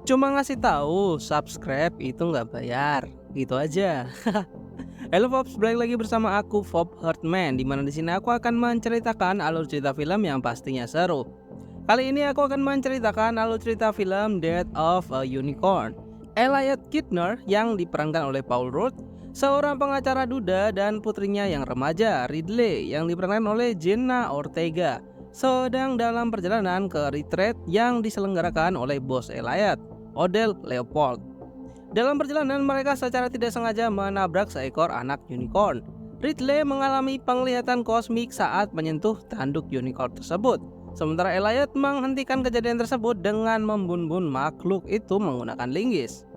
Cuma ngasih tahu subscribe itu nggak bayar, gitu aja. Halo Pops, balik lagi bersama aku Pop Heartman, di mana di sini aku akan menceritakan alur cerita film yang pastinya seru. Kali ini aku akan menceritakan alur cerita film Death of a Unicorn. Elliot Kidner yang diperankan oleh Paul Rudd, seorang pengacara duda, dan putrinya yang remaja Ridley yang diperankan oleh Jenna Ortega, sedang dalam perjalanan ke retreat yang diselenggarakan oleh bos Elliot, Odell Leopold. Dalam perjalanan mereka secara tidak sengaja menabrak seekor anak unicorn. Ridley mengalami penglihatan kosmik saat menyentuh tanduk unicorn tersebut. Sementara Elliot menghentikan kejadian tersebut dengan membun-bun makhluk itu menggunakan linggis.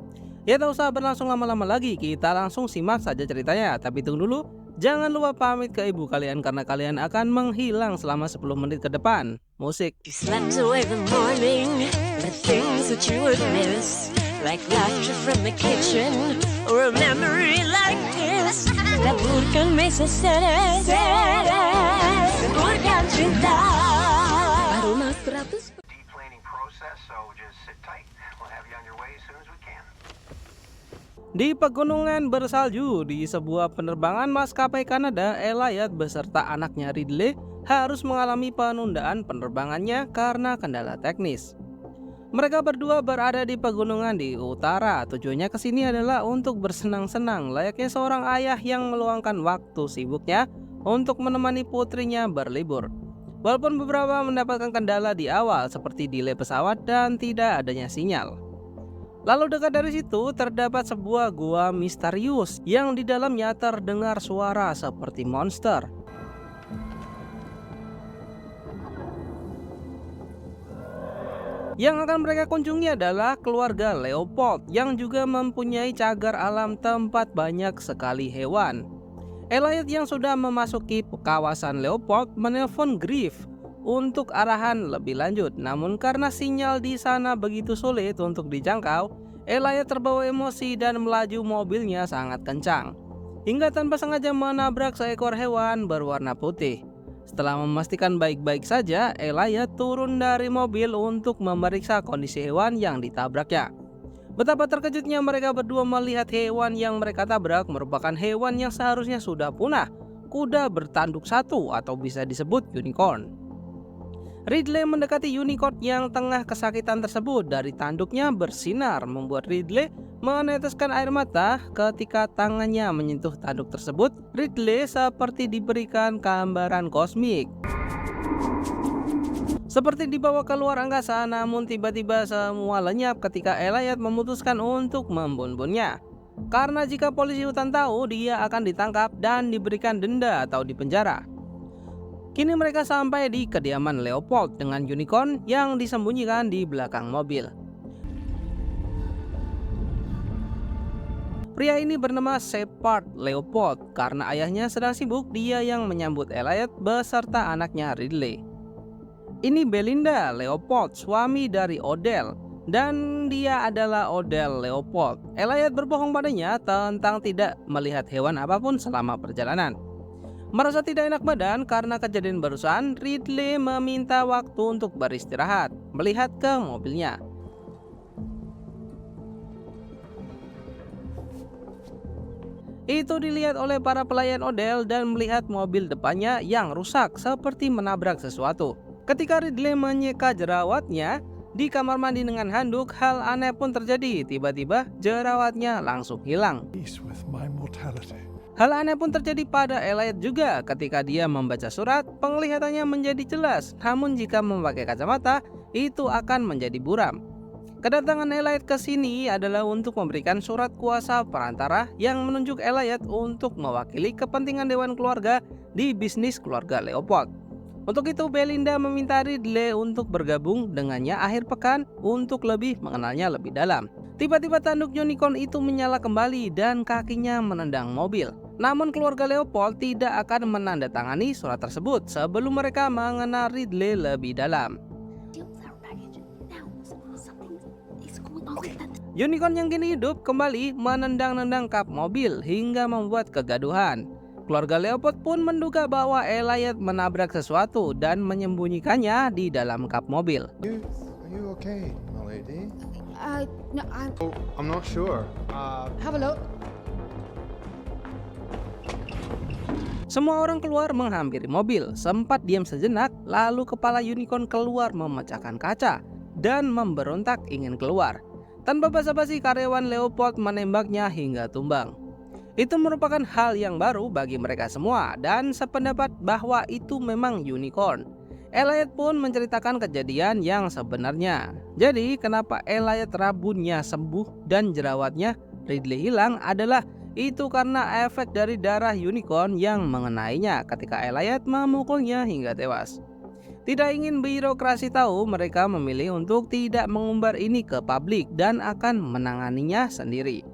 Ya, tak usah berlangsung lama-lama lagi, kita langsung simak saja ceritanya. Tapi tunggu dulu, jangan lupa pamit ke ibu kalian karena kalian akan menghilang selama 10 menit ke depan. Musik. You slept away the morning, the things that you would miss, like laughter from the kitchen, or a memory like this. Laburkan mesa seres, laburkan cinta. Baru mas 100. Deep planning process, so just sit tight. We'll have you on your way as soon as we can. Di pegunungan bersalju di sebuah penerbangan maskapai Kanada, Elliot beserta anaknya Ridley harus mengalami penundaan penerbangannya karena kendala teknis. Mereka berdua berada di pegunungan di utara. Tujuannya ke sini adalah untuk bersenang-senang layaknya seorang ayah yang meluangkan waktu sibuknya untuk menemani putrinya berlibur. Walaupun beberapa mendapatkan kendala di awal seperti delay pesawat dan tidak adanya sinyal. Lalu dekat dari situ terdapat sebuah gua misterius yang di dalamnya terdengar suara seperti monster. Yang akan mereka kunjungi adalah keluarga Leopold yang juga mempunyai cagar alam tempat banyak sekali hewan. Elliot yang sudah memasuki kawasan Leopold menelpon Griff untuk arahan lebih lanjut. Namun karena sinyal di sana begitu sulit untuk dijangkau, Elliot terbawa emosi dan melaju mobilnya sangat kencang, hingga tanpa sengaja menabrak seekor hewan berwarna putih. Setelah memastikan baik-baik saja, Elliot turun dari mobil untuk memeriksa kondisi hewan yang ditabraknya. Betapa terkejutnya mereka berdua melihat hewan yang mereka tabrak merupakan hewan yang seharusnya sudah punah, kuda bertanduk satu atau bisa disebut unicorn. Ridley mendekati unicorn yang tengah kesakitan tersebut. Dari tanduknya bersinar membuat Ridley meneteskan air mata ketika tangannya menyentuh tanduk tersebut. Ridley seperti diberikan gambaran kosmik, seperti dibawa keluar angkasa, namun tiba-tiba semua lenyap ketika Elliot memutuskan untuk membun-bunnya. Karena jika polisi hutan tahu, dia akan ditangkap dan diberikan denda atau dipenjara. Kini mereka sampai di kediaman Leopold dengan unicorn yang disembunyikan di belakang mobil. Pria ini bernama Shepard Leopold. Karena ayahnya sedang sibuk, dia yang menyambut Elliot beserta anaknya Ridley. Ini Belinda Leopold, suami dari Odell, dan dia adalah Odell Leopold. Elliot berbohong padanya tentang tidak melihat hewan apapun selama perjalanan. Merasa tidak enak badan karena kejadian barusan, Ridley meminta waktu untuk beristirahat, melihat ke mobilnya. Itu dilihat oleh para pelayan Odell dan melihat mobil depannya yang rusak seperti menabrak sesuatu. Ketika Ridley menyeka jerawatnya di kamar mandi dengan handuk, hal aneh pun terjadi. Tiba-tiba jerawatnya langsung hilang. Peace with my mortality. Hal aneh pun terjadi pada Elliot juga. Ketika dia membaca surat, penglihatannya menjadi jelas. Namun jika memakai kacamata, itu akan menjadi buram. Kedatangan Elliot ke sini adalah untuk memberikan surat kuasa perantara yang menunjuk Elliot untuk mewakili kepentingan dewan keluarga di bisnis keluarga Leopold. Untuk itu Belinda meminta Ridley untuk bergabung dengannya akhir pekan untuk lebih mengenalnya lebih dalam. Tiba-tiba tanduk unicorn itu menyala kembali dan kakinya menendang mobil. Namun keluarga Leopold tidak akan menandatangani surat tersebut sebelum mereka mengenal Ridley lebih dalam. Unicorn yang kini hidup kembali menendang-nendang kap mobil hingga membuat kegaduhan. Keluarga Leopold pun menduga bahwa Elliot menabrak sesuatu dan menyembunyikannya di dalam kap mobil. Are you okay, my lady? No, I'm not sure. have a look. Semua orang keluar menghampiri mobil, sempat diam sejenak, lalu kepala unicorn keluar memecahkan kaca dan memberontak ingin keluar. Tanpa basa-basi karyawan Leopold menembaknya hingga tumbang. Itu merupakan hal yang baru bagi mereka semua dan sependapat bahwa itu memang unicorn. Elliot pun menceritakan kejadian yang sebenarnya. Jadi kenapa Elliot rabunnya sembuh dan jerawatnya Ridley hilang adalah itu karena efek dari darah unicorn yang mengenainya ketika Elliot memukulnya hingga tewas. Tidak ingin birokrasi tahu, mereka memilih untuk tidak mengumbar ini ke publik dan akan menanganinya sendiri.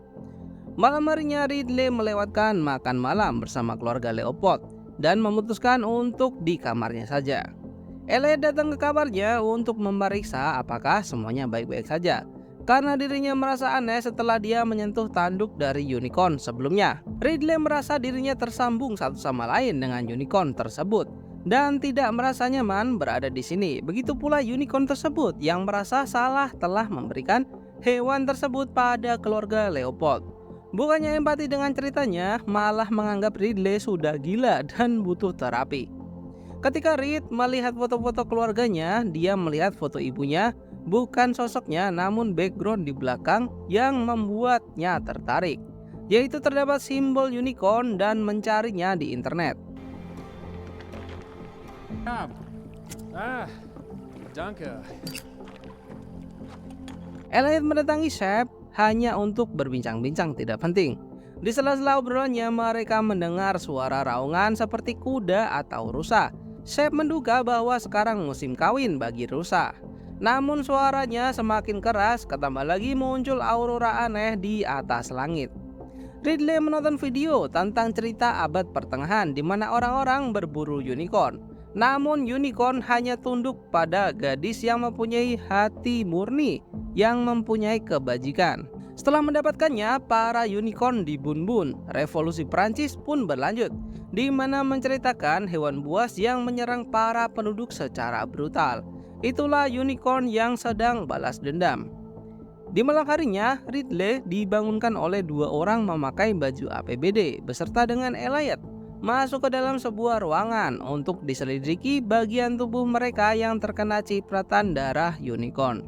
Malam harinya Ridley melewatkan makan malam bersama keluarga Leopold dan memutuskan untuk di kamarnya saja. Elliot datang ke kamarnya untuk memeriksa apakah semuanya baik-baik saja, karena dirinya merasa aneh setelah dia menyentuh tanduk dari unicorn sebelumnya. Ridley merasa dirinya tersambung satu sama lain dengan unicorn tersebut dan tidak merasa nyaman berada di sini. Begitu pula unicorn tersebut yang merasa salah telah memberikan hewan tersebut pada keluarga Leopold. Bukannya empati dengan ceritanya, malah menganggap Ridley sudah gila dan butuh terapi. Ketika Reed melihat foto-foto keluarganya, dia melihat foto ibunya, bukan sosoknya namun background di belakang yang membuatnya tertarik, yaitu terdapat simbol unicorn dan mencarinya di internet. Danke. Elliot mendatangi Shep hanya untuk berbincang-bincang tidak penting. Di sela-sela obrolannya mereka mendengar suara raungan seperti kuda atau rusa. Shep menduga bahwa sekarang musim kawin bagi rusa. Namun suaranya semakin keras, ketambah lagi muncul aurora aneh di atas langit. Ridley menonton video tentang cerita abad pertengahan di mana orang-orang berburu unicorn. Namun unicorn hanya tunduk pada gadis yang mempunyai hati murni, yang mempunyai kebajikan. Setelah mendapatkannya, para unicorn dibun-bun. Revolusi Prancis pun berlanjut, di mana menceritakan hewan buas yang menyerang para penduduk secara brutal. Itulah unicorn yang sedang balas dendam. Di malam harinya, Ridley dibangunkan oleh dua orang memakai baju APBD beserta dengan Elliot masuk ke dalam sebuah ruangan untuk diselidiki bagian tubuh mereka yang terkena cipratan darah unicorn.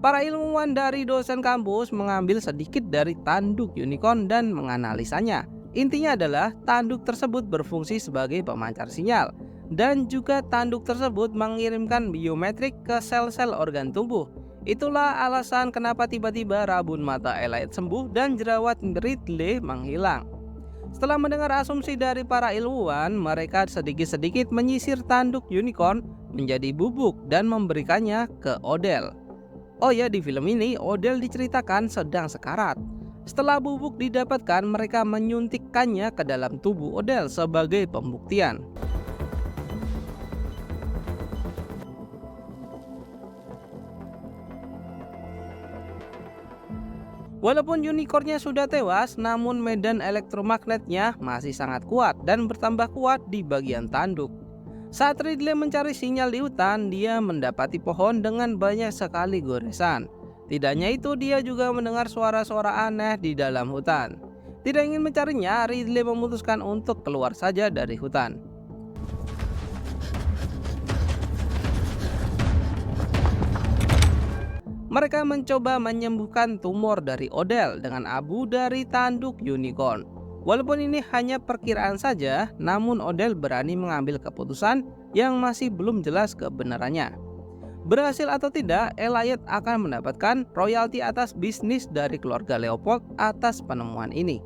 Para ilmuwan dari dosen kampus mengambil sedikit dari tanduk unicorn dan menganalisanya. Intinya adalah tanduk tersebut berfungsi sebagai pemancar sinyal, dan juga tanduk tersebut mengirimkan biometrik ke sel-sel organ tubuh. Itulah alasan kenapa tiba-tiba rabun mata Elliot sembuh dan jerawat Ridley menghilang. Setelah mendengar asumsi dari para ilmuwan, mereka sedikit-sedikit menyisir tanduk unicorn menjadi bubuk dan memberikannya ke Odell. Oh ya, di film ini Odell diceritakan sedang sekarat. Setelah bubuk didapatkan, mereka menyuntikkannya ke dalam tubuh Odell sebagai pembuktian. Walaupun unicornnya sudah tewas, namun medan elektromagnetnya masih sangat kuat dan bertambah kuat di bagian tanduk. Saat Ridley mencari sinyal di hutan, dia mendapati pohon dengan banyak sekali goresan. Tidak hanya itu, dia juga mendengar suara-suara aneh di dalam hutan. Tidak ingin mencarinya, Ridley memutuskan untuk keluar saja dari hutan. Mereka mencoba menyembuhkan tumor dari Odell dengan abu dari tanduk unicorn. Walaupun ini hanya perkiraan saja, namun Odell berani mengambil keputusan yang masih belum jelas kebenarannya. Berhasil atau tidak, Elliot akan mendapatkan royalti atas bisnis dari keluarga Leopold atas penemuan ini.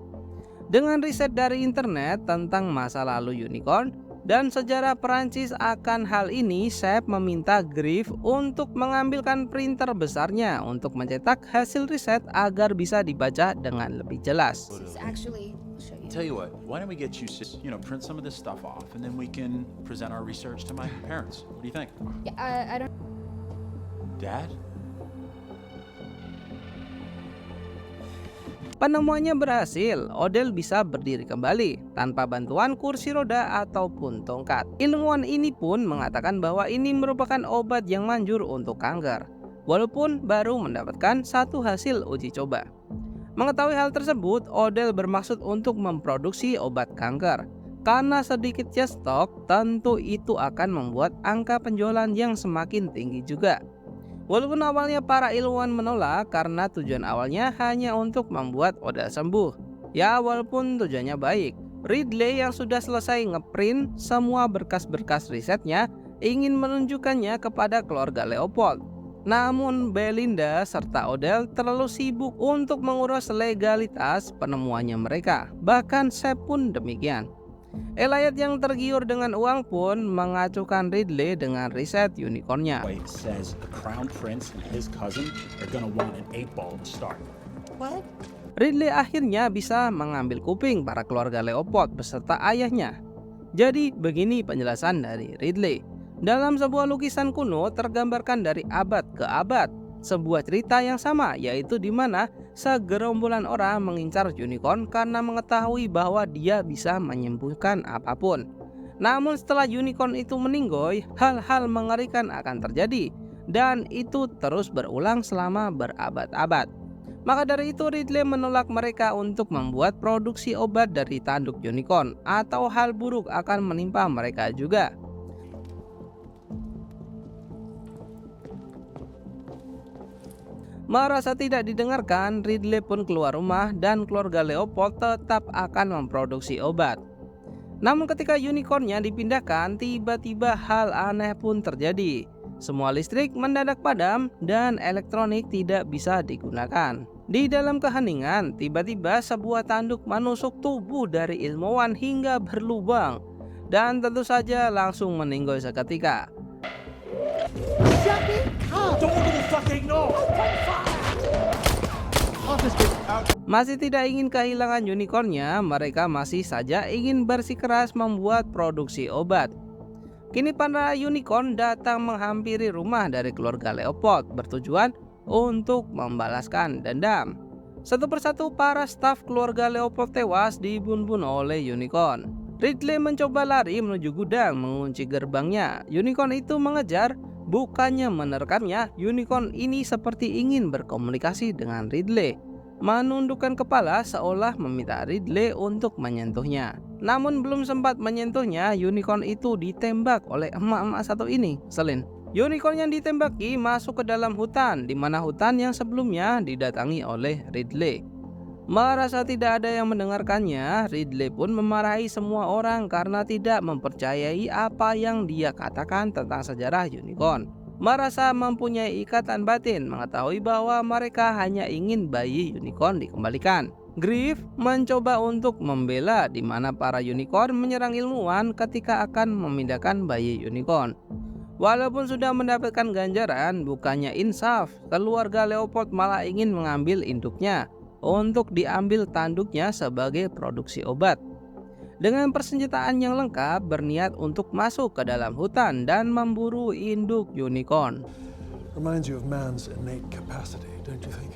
Dengan riset dari internet tentang masa lalu unicorn dan sejarah Perancis akan hal ini, Shep meminta Griff untuk mengambilkan printer besarnya untuk mencetak hasil riset agar bisa dibaca dengan lebih jelas. Actually, I'll show you. Tell you what, why don't we get you, print some of this stuff off, and then we can present our research to my parents. What do you think? Yeah, I don't. Dad? Penemuannya berhasil, Odell bisa berdiri kembali tanpa bantuan kursi roda ataupun tongkat. Ilmuwan ini pun mengatakan bahwa ini merupakan obat yang manjur untuk kanker. walaupun baru mendapatkan satu hasil uji coba. Mengetahui hal tersebut, Odell bermaksud untuk memproduksi obat kanker. Karena sedikitnya stok, tentu itu akan membuat angka penjualan yang semakin tinggi juga. Walaupun awalnya para ilmuwan menolak karena tujuan awalnya hanya untuk membuat Odell sembuh. Ya, walaupun tujuannya baik, Ridley yang sudah selesai ngeprint semua berkas-berkas risetnya ingin menunjukkannya kepada keluarga Leopold. Namun Belinda serta Odell terlalu sibuk untuk mengurus legalitas penemuannya mereka. Bahkan Shep pun demikian. Elliot yang tergiur dengan uang pun mengacuhkan Ridley dengan riset unicornnya. It says the crown prince and his cousin are gonna want an 8-ball to start. What? Ridley akhirnya bisa mengambil kuping para keluarga Leopold beserta ayahnya. Jadi begini penjelasan dari Ridley. Dalam sebuah lukisan kuno tergambarkan dari abad ke abad sebuah cerita yang sama, yaitu di mana segerombolan orang mengincar unicorn karena mengetahui bahwa dia bisa menyembuhkan apapun. Namun setelah unicorn itu meninggoy, hal-hal mengerikan akan terjadi dan itu terus berulang selama berabad-abad. Maka dari itu Ridley menolak mereka untuk membuat produksi obat dari tanduk unicorn, atau hal buruk akan menimpa mereka juga. Merasa tidak didengarkan, Ridley pun keluar rumah dan keluarga Leopold tetap akan memproduksi obat. Namun ketika unicornnya dipindahkan, tiba-tiba hal aneh pun terjadi. Semua listrik mendadak padam dan elektronik tidak bisa digunakan. Di dalam keheningan, tiba-tiba sebuah tanduk menusuk tubuh dari ilmuwan hingga berlubang dan tentu saja langsung meninggoy seketika. Masih tidak ingin kehilangan unicornnya, mereka masih saja ingin bersikeras membuat produksi obat. Kini para unicorn datang menghampiri rumah dari keluarga Leopold bertujuan untuk membalaskan dendam. Satu persatu para staf keluarga Leopold tewas dibunuh oleh unicorn. Ridley mencoba lari menuju gudang mengunci gerbangnya. Unicorn itu mengejar, bukannya menerkamnya. Unicorn ini seperti ingin berkomunikasi dengan Ridley, menundukkan kepala seolah meminta Ridley untuk menyentuhnya. Namun belum sempat menyentuhnya, unicorn itu ditembak oleh emak-emak satu ini, Selin. Unicorn yang ditembaki masuk ke dalam hutan, di mana hutan yang sebelumnya didatangi oleh Ridley. Merasa tidak ada yang mendengarkannya, Ridley pun memarahi semua orang karena tidak mempercayai apa yang dia katakan tentang sejarah unicorn. Merasa mempunyai ikatan batin mengetahui bahwa mereka hanya ingin bayi unicorn dikembalikan. Griff mencoba untuk membela di mana para unicorn menyerang ilmuwan ketika akan memindahkan bayi unicorn. Walaupun sudah mendapatkan ganjaran, bukannya insaf, keluarga Leopold malah ingin mengambil induknya untuk diambil tanduknya sebagai produksi obat. Dengan persenjataan yang lengkap, berniat untuk masuk ke dalam hutan dan memburu induk unicorn. Reminds you of man's innate capacity, don't you think?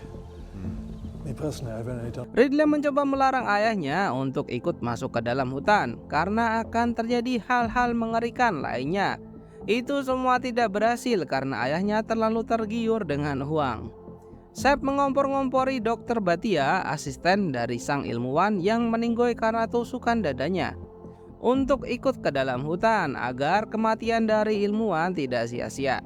Me personally, I've only done. Ridley mencoba melarang ayahnya untuk ikut masuk ke dalam hutan karena akan terjadi hal-hal mengerikan lainnya. Itu semua tidak berhasil karena ayahnya terlalu tergiur dengan uang. Shep mengompor-ngompori Dr. Batia, asisten dari sang ilmuwan yang meninggoy karena tusukan dadanya, untuk ikut ke dalam hutan agar kematian dari ilmuwan tidak sia-sia.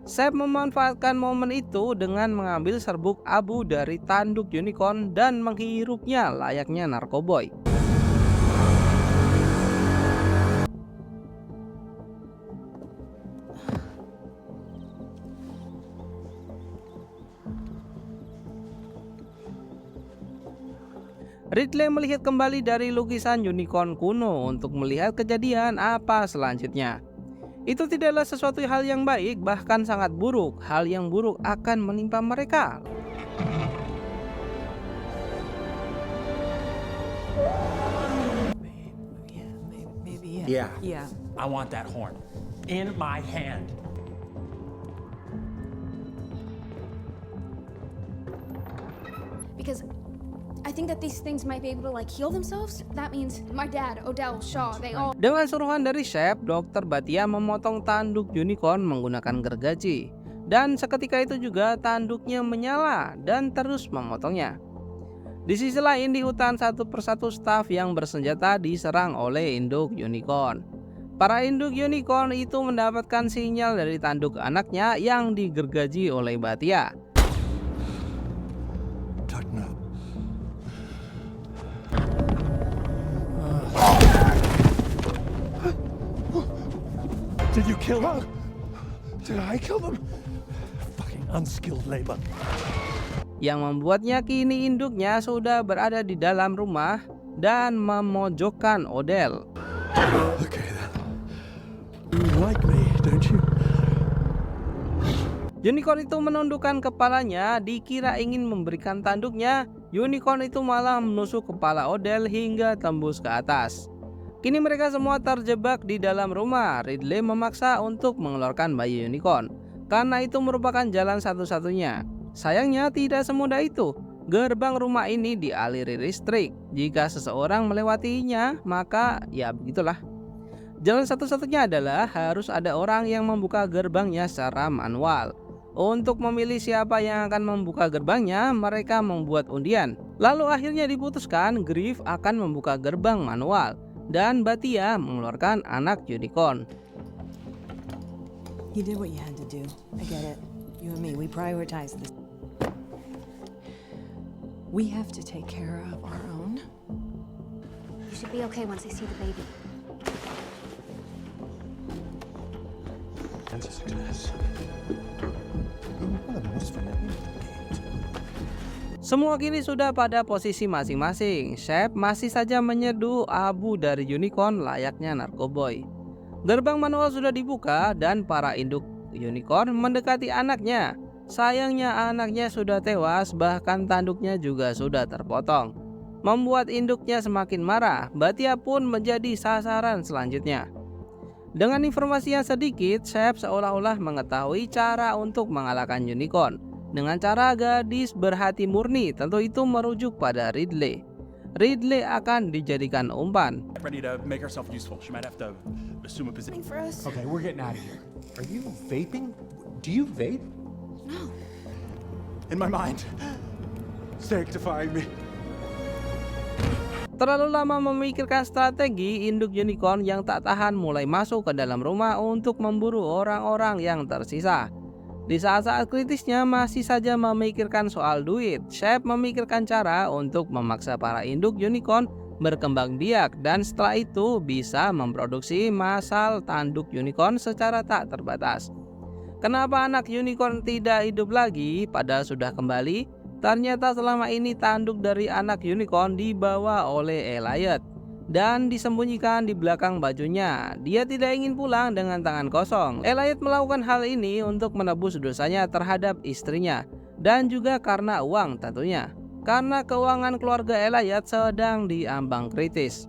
Shep memanfaatkan momen itu dengan mengambil serbuk abu dari tanduk unicorn dan menghirupnya layaknya narkoboy. Ridley melihat kembali dari lukisan unicorn kuno untuk melihat kejadian apa selanjutnya. Itu tidaklah sesuatu hal yang baik, bahkan sangat buruk. Hal yang buruk akan menimpa mereka. Yeah. Yeah. I want that horn in my hand. Because I think that these things might be able to like heal themselves. That means my dad, Odell, Shaw, they all Dengan suruhan dari Shep, Dr. Bhatia memotong tanduk unicorn menggunakan gergaji. Dan seketika itu juga tanduknya menyala dan terus memotongnya. Di sisi lain di hutan, satu persatu staf yang bersenjata diserang oleh induk unicorn. Para induk unicorn itu mendapatkan sinyal dari tanduk anaknya yang digergaji oleh Bhatia. Tighten up. Did you kill them? Did I kill them? Fucking unskilled labor. Yang membuatnya kini induknya sudah berada di dalam rumah dan memojokkan Odell. Okay then. You like me, don't you? Unicorn itu menundukkan kepalanya, dikira ingin memberikan tanduknya. Unicorn itu malah menusuk kepala Odell hingga tembus ke atas. Kini mereka semua terjebak di dalam rumah. Ridley memaksa untuk mengeluarkan bayi unicorn, karena itu merupakan jalan satu-satunya. Sayangnya tidak semudah itu. Gerbang rumah ini dialiri listrik. Jika seseorang melewatinya, maka ya begitulah. Jalan satu-satunya adalah harus ada orang yang membuka gerbangnya secara manual. Untuk memilih siapa yang akan membuka gerbangnya, mereka membuat undian. Lalu akhirnya diputuskan Griff akan membuka gerbang manual dan Bhatia mengeluarkan anak unicorn. You did what you had to do. I get it. You and me, we prioritize this. We have to take care of our own. You should be okay once I see the baby. That's a success. Semua kini sudah pada posisi masing-masing. Shep masih saja menyeduh abu dari unicorn layaknya narkoboy. Gerbang manual sudah dibuka dan para induk unicorn mendekati anaknya. Sayangnya anaknya sudah tewas, bahkan tanduknya juga sudah terpotong. Membuat induknya semakin marah. Bhatia pun menjadi sasaran selanjutnya. Dengan informasi yang sedikit, Shep seolah-olah mengetahui cara untuk mengalahkan unicorn. Dengan cara gadis berhati murni, tentu itu merujuk pada Ridley. Ridley akan dijadikan umpan. Ready to make herself useful. She might have to assume a position. For us. Okay, we're getting out of here. Are you vaping? Do you vape? No. In my mind, sanctifying me. Terlalu lama memikirkan strategi, induk unicorn yang tak tahan mulai masuk ke dalam rumah untuk memburu orang-orang yang tersisa. Di saat-saat kritisnya masih saja memikirkan soal duit, Shep memikirkan cara untuk memaksa para induk unicorn berkembang biak dan setelah itu bisa memproduksi massal tanduk unicorn secara tak terbatas. Kenapa anak unicorn tidak hidup lagi padahal sudah kembali? Ternyata selama ini tanduk dari anak unicorn dibawa oleh Elliot dan disembunyikan di belakang bajunya. Dia tidak ingin pulang dengan tangan kosong. Elliot melakukan hal ini untuk menebus dosanya terhadap istrinya dan juga karena uang tentunya. Karena keuangan keluarga Elliot sedang diambang kritis.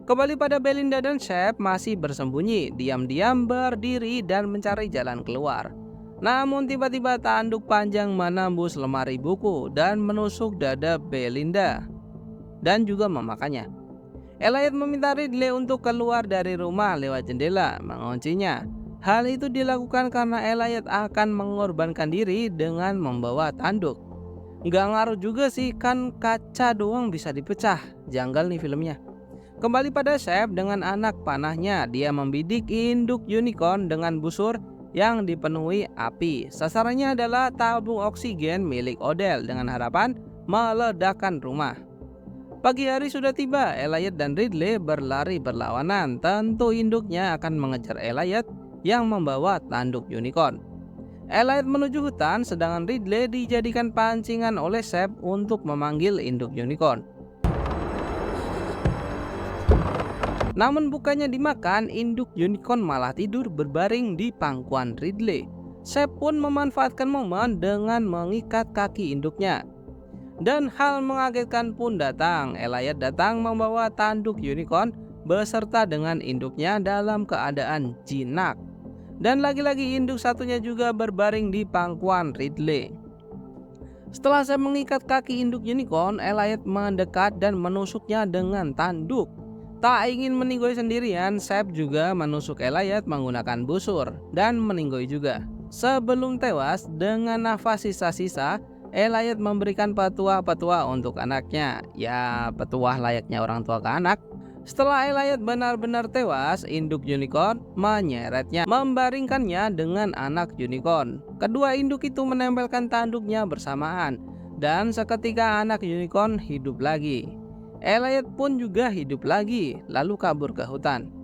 Kembali pada Belinda dan Shep masih bersembunyi, diam-diam berdiri dan mencari jalan keluar. Namun tiba-tiba tanduk panjang menembus lemari buku dan menusuk dada Belinda dan juga memakannya. Elliot meminta Ridley untuk keluar dari rumah lewat jendela, menguncinya. Hal itu dilakukan karena Elliot akan mengorbankan diri dengan membawa tanduk. Nggak ngaruh juga sih, kan kaca doang bisa dipecah. Janggal nih filmnya. Kembali pada Shep dengan anak panahnya, dia membidik induk unicorn dengan busur yang dipenuhi api. Sasarannya adalah tabung oksigen milik Odell dengan harapan meledakkan rumah. Pagi hari sudah tiba, Elliot dan Ridley berlari berlawanan. Tentu induknya akan mengejar Elliot yang membawa tanduk unicorn. Elliot menuju hutan, sedangkan Ridley dijadikan pancingan oleh Shep untuk memanggil induk unicorn. Namun bukannya dimakan, induk unicorn malah tidur berbaring di pangkuan Ridley. Shep pun memanfaatkan momen dengan mengikat kaki induknya. Dan hal mengagetkan pun datang. Elliot datang membawa tanduk unicorn beserta dengan induknya dalam keadaan jinak. Dan lagi-lagi induk satunya juga berbaring di pangkuan Ridley. Setelah Seb mengikat kaki induk unicorn, Elliot mendekat dan menusuknya dengan tanduk. Tak ingin meninggoy sendirian, Seb juga menusuk Elliot menggunakan busur dan meninggoy juga. Sebelum tewas, dengan nafas sisa-sisa, Elliot memberikan petua-petua untuk anaknya. Ya, petua layaknya orang tua ke anak. Setelah Elliot benar-benar tewas, induk unicorn menyeretnya, membaringkannya dengan anak unicorn. Kedua induk itu menempelkan tanduknya bersamaan, dan seketika anak unicorn hidup lagi. Elliot pun juga hidup lagi, lalu kabur ke hutan.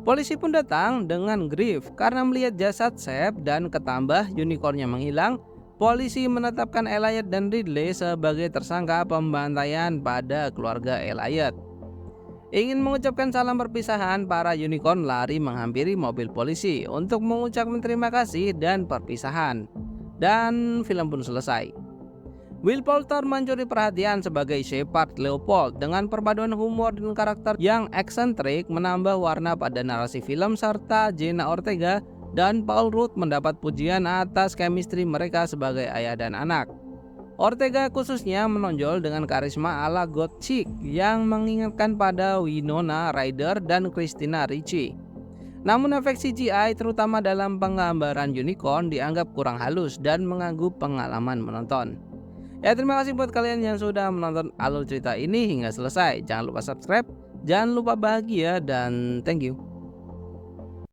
Polisi pun datang dengan Griff karena melihat jasad Seb dan ketambah unicornnya menghilang. Polisi menetapkan Elliot dan Ridley sebagai tersangka pembantaian pada keluarga Elliot. Ingin mengucapkan salam perpisahan, para unicorn lari menghampiri mobil polisi untuk mengucapkan terima kasih dan perpisahan. Dan film pun selesai. Will Poulter mencuri perhatian sebagai Shepard Leopold dengan perpaduan humor dan karakter yang eksentrik menambah warna pada narasi film, serta Jenna Ortega dan Paul Rudd mendapat pujian atas chemistry mereka sebagai ayah dan anak. Ortega khususnya menonjol dengan karisma ala goth chick yang mengingatkan pada Winona Ryder dan Christina Ricci. Namun efek CGI terutama dalam penggambaran unicorn dianggap kurang halus dan mengganggu pengalaman menonton. Ya, terima kasih buat kalian yang sudah menonton alur cerita ini hingga selesai. Jangan lupa subscribe, jangan lupa bahagia, dan thank you.